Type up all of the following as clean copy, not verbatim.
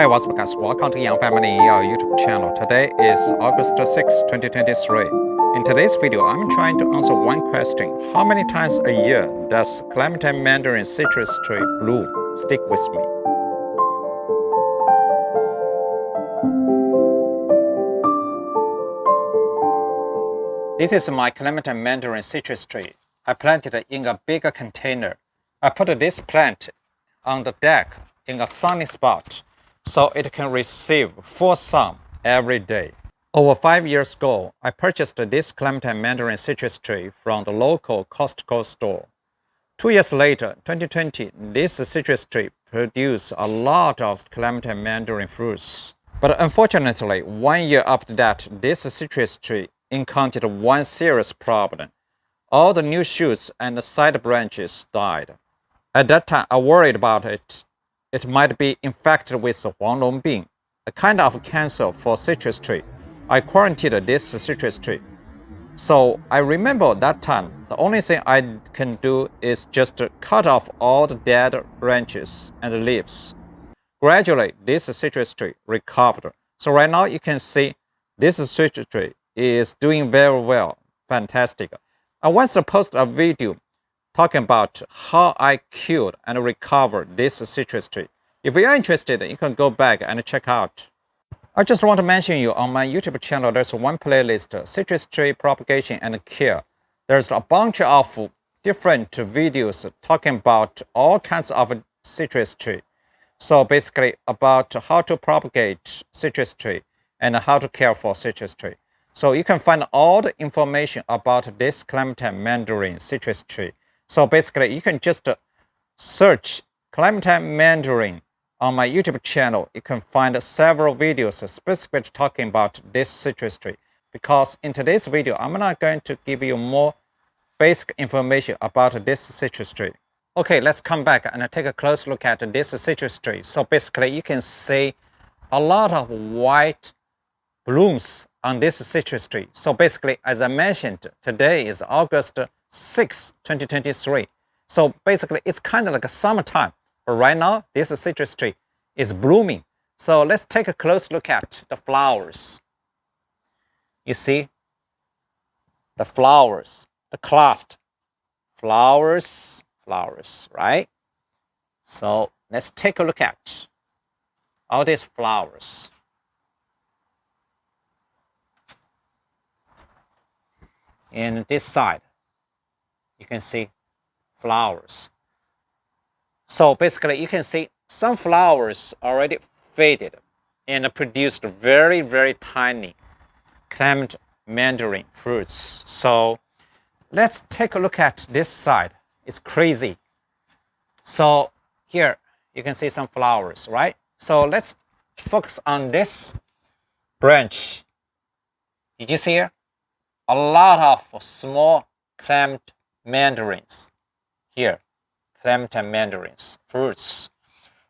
Hey, what's up guys? Welcome to Young Family YouTube channel. Today is August 6, 2023. In today's video, I'm trying to answer one question. How many times a year does Clementine Mandarin citrus tree bloom? Stick with me. This is my Clementine Mandarin citrus tree. I planted it in a bigger container. I put this plant on the deck in a sunny spot, so it can receive full sun every day. Over 5 years ago, I purchased this Clementine Mandarin citrus tree from the local Costco store. 2 years later, 2020, this citrus tree produced a lot of Clementine Mandarin fruits. But unfortunately, 1 year after that, this citrus tree encountered one serious problem. All the new shoots and the side branches died. At that time, I worried about it. It might be infected with Huanglongbing, a kind of cancer for citrus tree. I quarantined this citrus tree. So I remember that time, the only thing I can do is just cut off all the dead branches and leaves. Gradually, this citrus tree recovered. So right now you can see this citrus tree is doing very well, fantastic. I once posted a video talking about how I cured and recovered this citrus tree. If you're interested, you can go back and check out. I just want to mention you on my YouTube channel, there's one playlist, Citrus Tree Propagation and Care. There's a bunch of different videos talking about all kinds of citrus tree. So basically about how to propagate citrus tree and how to care for citrus tree. So you can find all the information about this Clementine Mandarin citrus tree. So basically, you can just search Clementine Mandarin on my YouTube channel. You can find several videos specifically talking about this citrus tree. Because in today's video, I'm not going to give you more basic information about this citrus tree. Okay, let's come back and take a close look at this citrus tree. So basically, you can see a lot of white blooms on this citrus tree. So basically, as I mentioned, today is August 6, 2023. So basically, it's kind of like a summertime. But right now, this citrus tree is blooming. So let's take a close look at the flowers. You see the flowers, the cluster, flowers, right? So let's take a look at all these flowers. And this side, you can see flowers. So basically, you can see some flowers already faded and produced very, very tiny Clementine Mandarin fruits. So let's take a look at this side. It's crazy. So here, you can see some flowers, right? So let's focus on this branch. Did you see here? A lot of small Clementine Mandarins here. Clementine Mandarins, fruits.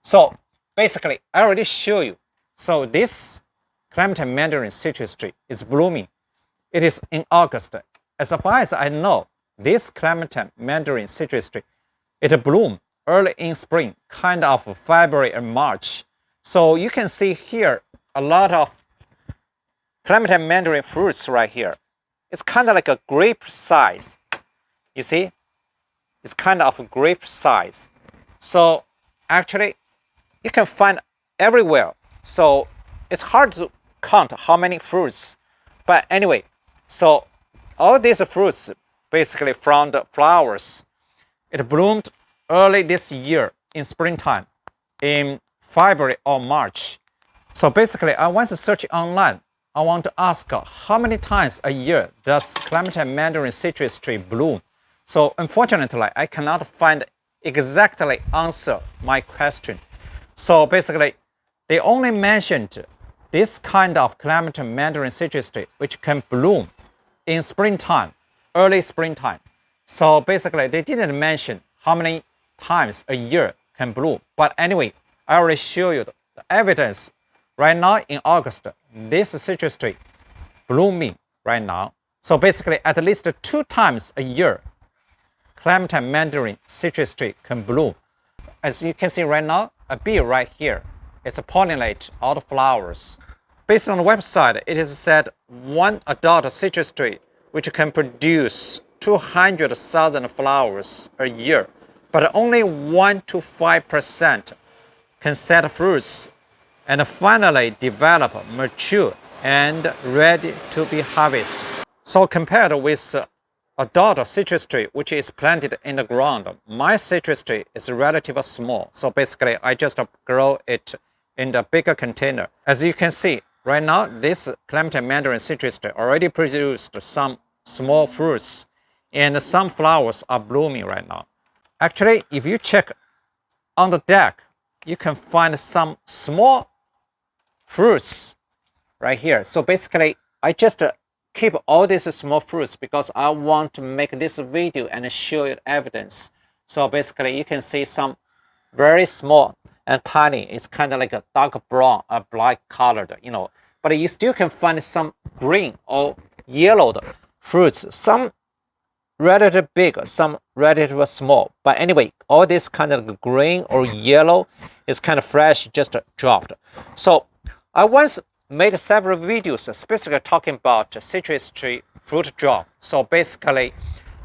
So basically, I already show you. So this Clementine Mandarin citrus tree is blooming. It is in August. As far as I know, this Clementine Mandarin citrus tree, it bloomed early in spring, kind of February and March. So you can see here a lot of Clementine Mandarin fruits right here. It's kind of like a grape size. You see? It's kind of a grape size. So actually, you can find everywhere. So it's hard to count how many fruits. But anyway, so all these fruits, basically from the flowers, it bloomed early this year in springtime, in February or March. So basically, I want to search online. I want to ask how many times a year does Clementine Mandarin citrus tree bloom? So unfortunately, I cannot find exactly answer my question. So basically, they only mentioned this kind of Clementine Mandarin citrus tree which can bloom in springtime, early springtime. So basically, they didn't mention how many times a year can bloom. But anyway, I already show you the evidence. Right now in August, this citrus tree blooming right now. So basically, at least 2 times a year, Clementine Mandarin citrus tree can bloom. As you can see right now, a bee right here It's pollinate all the flowers. Based on the website, it is said one adult citrus tree which can produce 200,000 flowers a year, but only 1 to 5% can set fruits and finally develop, mature, and ready to be harvested. So compared with adult citrus tree, which is planted in the ground, my citrus tree is relatively small. So basically, I just grow it in the bigger container. As you can see, right now, this Clementine Mandarin citrus tree already produced some small fruits, and some flowers are blooming right now. Actually, if you check on the deck, you can find some small fruits right here. So basically, I just keep all these small fruits because I want to make this video and show you evidence. So basically, you can see some very small and tiny. It's kind of like a dark brown or black colored, but you still can find some green or yellowed fruits. Some relatively big, some relatively small. But anyway, all this kind of green or yellow is kind of fresh, just dropped. So I once made several videos specifically talking about citrus tree fruit drop. So basically,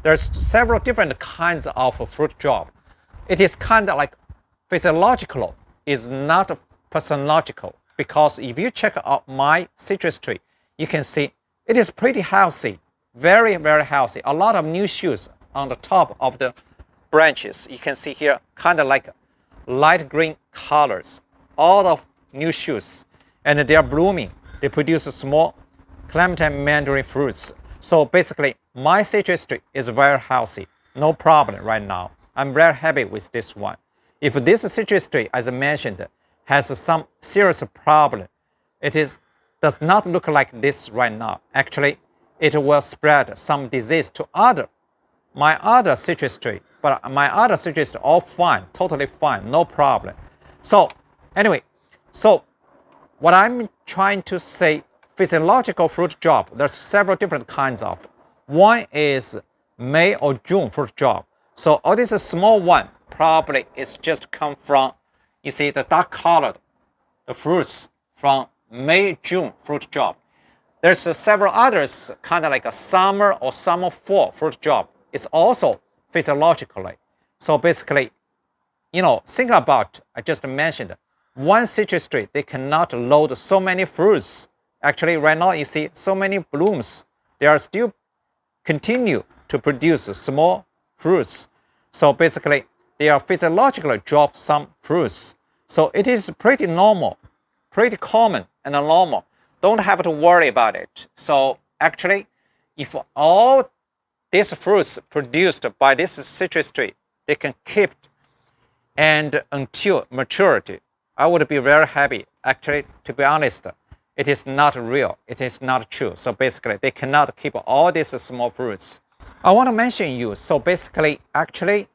there's several different kinds of fruit drop. It is kind of like physiological, is not pathological. Because if you check out my citrus tree, you can see it is pretty healthy, very, very healthy. A lot of new shoots on the top of the branches. You can see here, kind of like light green colors, all of new shoots, and they are blooming. They produce small Clementine Mandarin fruits. So basically, my citrus tree is very healthy, no problem right now. I'm very happy with this one. If this citrus tree, as I mentioned, has some serious problem, does not look like this right now. Actually, it will spread some disease to my other citrus tree. But my other citrus tree all fine, totally fine, no problem. So anyway, so what I'm trying to say, physiological fruit drop, there's several different kinds of. One is May or June fruit drop. So all this small one probably is just come from, you see the dark colored, the fruits from May, June fruit drop. There's several others, kind of like a summer or summer fall fruit drop. It's also physiologically. So basically, think about, I just mentioned, one citrus tree, they cannot load so many fruits. Actually, right now, you see so many blooms. They are still continue to produce small fruits. So basically, they are physiologically drop some fruits. So it is pretty normal, pretty common and normal. Don't have to worry about it. So actually, if all these fruits produced by this citrus tree, they can keep and until maturity, I would be very happy. Actually, to be honest, it is not real. It is not true. So basically, they cannot keep all these small fruits. I want to mention you. So basically, actually,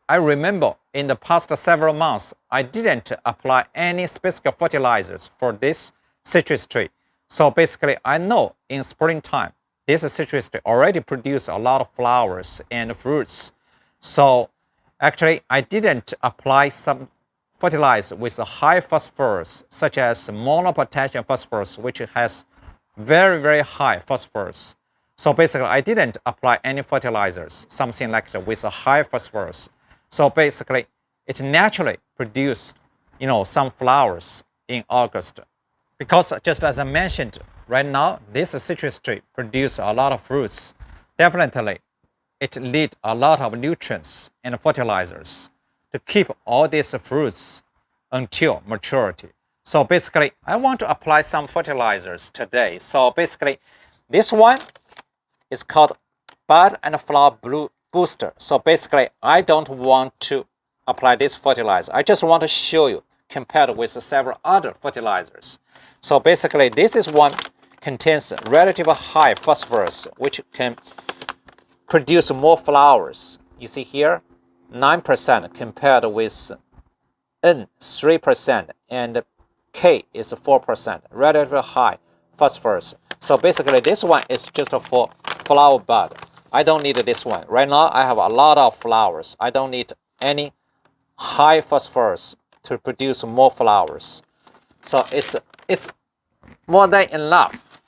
I remember in the past several months, I didn't apply any specific fertilizers for this citrus tree. So basically, I know in springtime, this citrus tree already produces a lot of flowers and fruits. So actually, I didn't apply some fertilizer with a high phosphorus, such as monopotassium phosphorus, which has very, very high phosphorus. So basically, I didn't apply any fertilizers, something like that with a high phosphorus. So basically, it naturally produced, some flowers in August. Because just as I mentioned, right now, this citrus tree produces a lot of fruits. Definitely, it needs a lot of nutrients and fertilizers to keep all these fruits until maturity. So basically, I want to apply some fertilizers today. So basically, this one is called Bud and Flower Booster. So basically, I don't want to apply this fertilizer. I just want to show you compared with several other fertilizers. So basically, this is one contains relatively high phosphorus, which can produce more flowers. You see here, 9% compared with N, 3%, and K is 4%, relatively high phosphorus. So basically, this one is just for flower bud. I don't need this one. Right now, I have a lot of flowers. I don't need any high phosphorus to produce more flowers. So it's more than enough.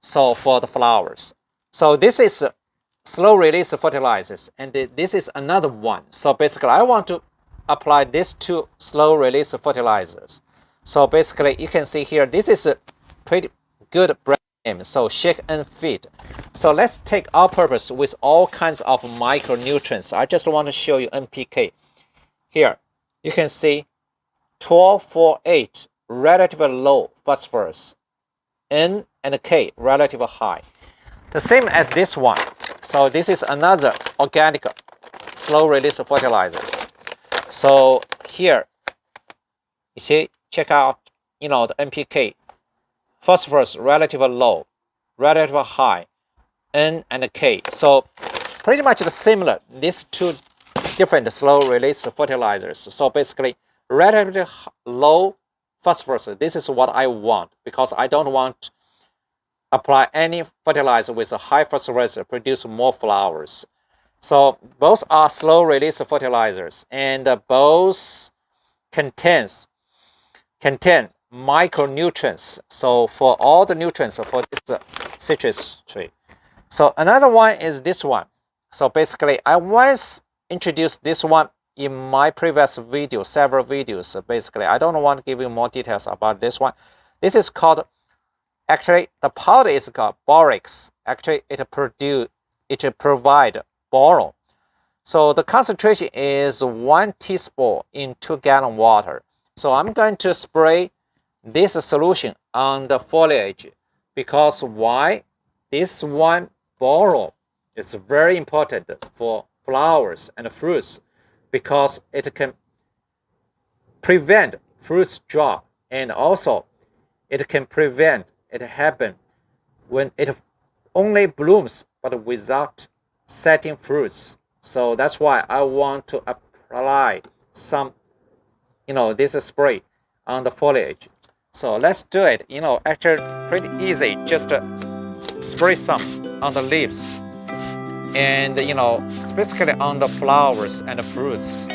So for the flowers. So this is slow release fertilizers, and this is another one. So basically, I want to apply these two slow release fertilizers. So basically, you can see here, this is a pretty good brand name. So Shake and Feed. So let's take our purpose with all kinds of micronutrients. I just want to show you NPK. Here, you can see 1248 relatively low phosphorus, N and K relatively high. The same as this one. So this is another organic slow release fertilizers. So here, you see, check out, the NPK. Phosphorus relatively low, relatively high, N and K. So pretty much similar, these two different slow release fertilizers. So basically, relatively low phosphorus. This is what I want, because I don't want apply any fertilizer with a high phosphorus to produce more flowers. So both are slow release fertilizers, and both contain micronutrients. So for all the nutrients for this citrus tree. So another one is this one. So basically, I once introduced this one in my previous video, several videos. So basically, I don't want to give you more details about this one. This is called, actually, the powder is called borax. Actually, it provide boron. So the concentration is 1 teaspoon in 2-gallon water. So I'm going to spray this solution on the foliage, because why? This one, boron, is very important for flowers and fruits, because it can prevent fruits drop, and also it can prevent it happen when it only blooms but without setting fruits. So that's why I want to apply some, this spray on the foliage. So let's do it. Actually pretty easy. Just spray some on the leaves, and specifically on the flowers and the fruits.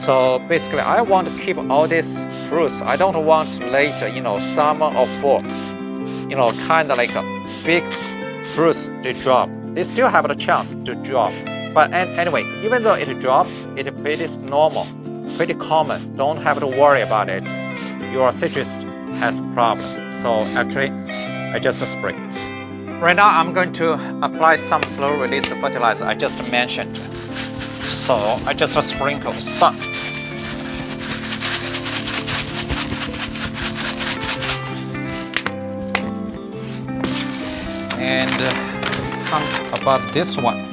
So basically, I want to keep all these fruits. I don't want later, summer or fall, kind of like a big fruits to drop. They still have the chance to drop. But anyway, even though it drops, it is normal, pretty common. Don't have to worry about it. Your citrus has problem. So actually, I just spray. Right now, I'm going to apply some slow release fertilizer I just mentioned. So I just sprinkle some. And some about this one.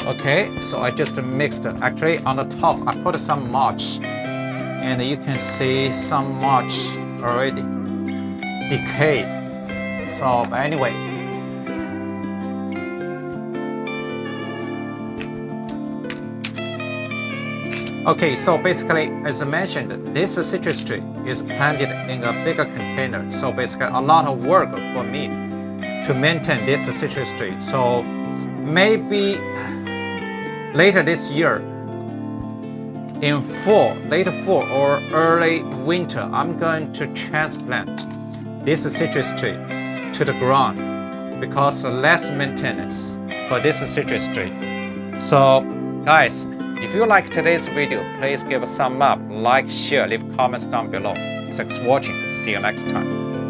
Okay, so I just mixed. Actually, on the top, I put some mulch, and you can see some mulch already decayed. So, but anyway, okay, so basically, as I mentioned, this citrus tree is planted in a bigger container. So basically, a lot of work for me to maintain this citrus tree. So maybe later this year, in fall, late fall or early winter, I'm going to transplant this citrus tree to the ground, because less maintenance for this citrus tree. So guys, if you like today's video, please give a thumb up, like, share, leave comments down below. Thanks for watching. See you next time.